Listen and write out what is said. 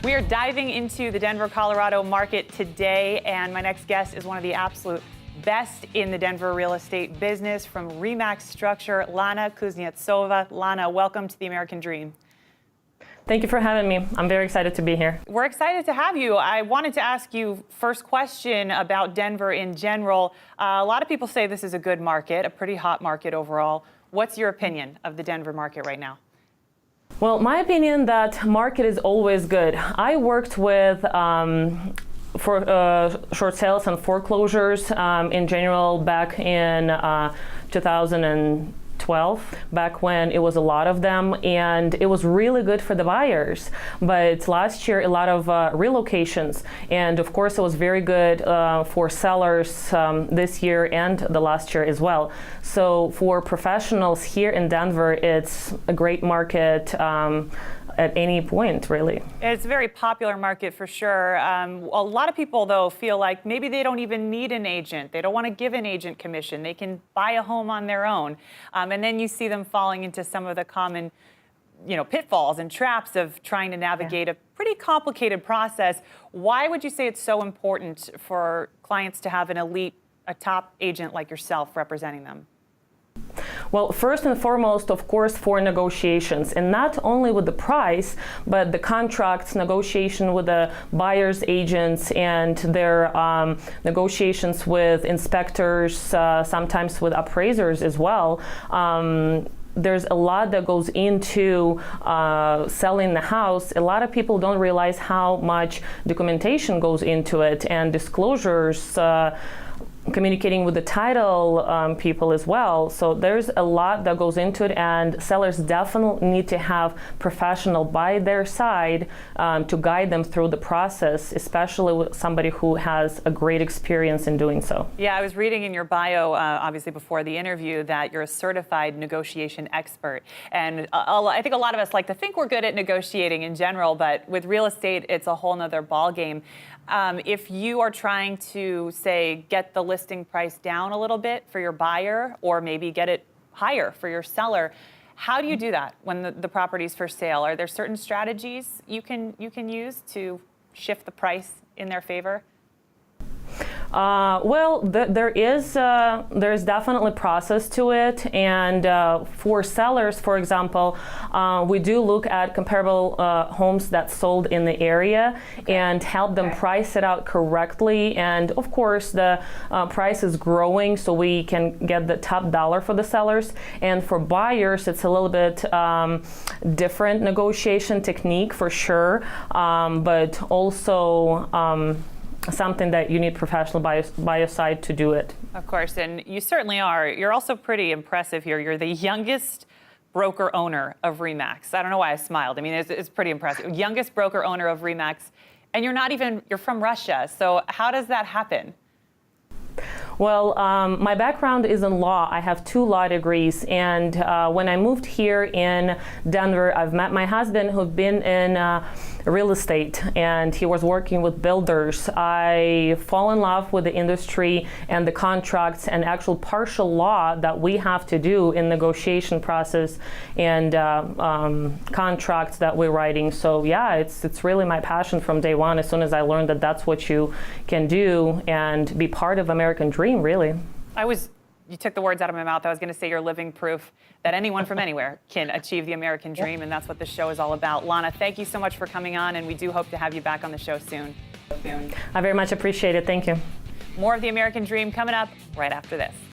We are diving into the Denver, Colorado market today, and my next guest is one of the absolute best in the Denver real estate business from RE/MAX Structure, Lana Kuznetsova. Lana, welcome to the American Dream. Thank you for having me. I'm very excited to be here. We're excited to have you. I wanted to ask you first question about Denver in general. A lot of people say this is a good market, a pretty hot market overall. What's your opinion of the Denver market right now? Well, my opinion that market is always good. I worked with for short sales and foreclosures in general back in 2012, back when it was a lot of them, and it was really good for the buyers. But last year, a lot of relocations, and of course it was very good for sellers this year and the last year as well. So for professionals here in Denver, it's a great market at any point, really. It's a very popular market for sure. A lot of people, though, feel like maybe they don't even need an agent. They don't want to give an agent commission. They can buy a home on their own. And then you see them falling into some of the common, pitfalls and traps of trying to navigate a pretty complicated process. Why would you say it's so important for clients to have a top agent like yourself representing them? Well, first and foremost, of course, for negotiations, and not only with the price, but the contracts, negotiation with the buyers' agents, and their negotiations with inspectors, sometimes with appraisers as well. There's a lot that goes into selling the house. A lot of people don't realize how much documentation goes into it, and disclosures, communicating with the title people as well. So there's a lot that goes into it, and sellers definitely need to have professional by their side to guide them through the process, especially with somebody who has a great experience in doing so. Yeah, I was reading in your bio, obviously before the interview, that you're a certified negotiation expert. And I think a lot of us like to think we're good at negotiating in general, but with real estate, it's a whole nother ballgame. If you are trying to, say, get the listing price down a little bit for your buyer, or maybe get it higher for your seller, how do you do that when the property's for sale? Are there certain strategies you can use to shift the price in their favor? Well, there's definitely process to it, and for sellers, for example, we do look at comparable homes that sold in the area and help them price it out correctly. And of course, the price is growing, so we can get the top dollar for the sellers. And for buyers, it's a little bit different negotiation technique for sure, but also something that you need professional by your side to do it. Of course, and you certainly are. You're also pretty impressive here. You're the youngest broker owner of RE/MAX. I don't know why I smiled. I mean, it's pretty impressive. Youngest broker owner of RE/MAX, and you're from Russia. So how does that happen? Well, my background is in law. I have 2 law degrees, and when I moved here in Denver, I've met my husband who'd been in real estate, and he was working with builders. I fall in love with the industry and the contracts and actual partial law that we have to do in negotiation process and contracts that we're writing. So yeah, it's really my passion from day one, as soon as I learned that that's what you can do and be part of American Dream, really. You took the words out of my mouth. I was going to say you're living proof that anyone from anywhere can achieve the American dream, and that's what this show is all about. Lana, thank you so much for coming on, and we do hope to have you back on the show soon. I very much appreciate it. Thank you. More of the American Dream coming up right after this.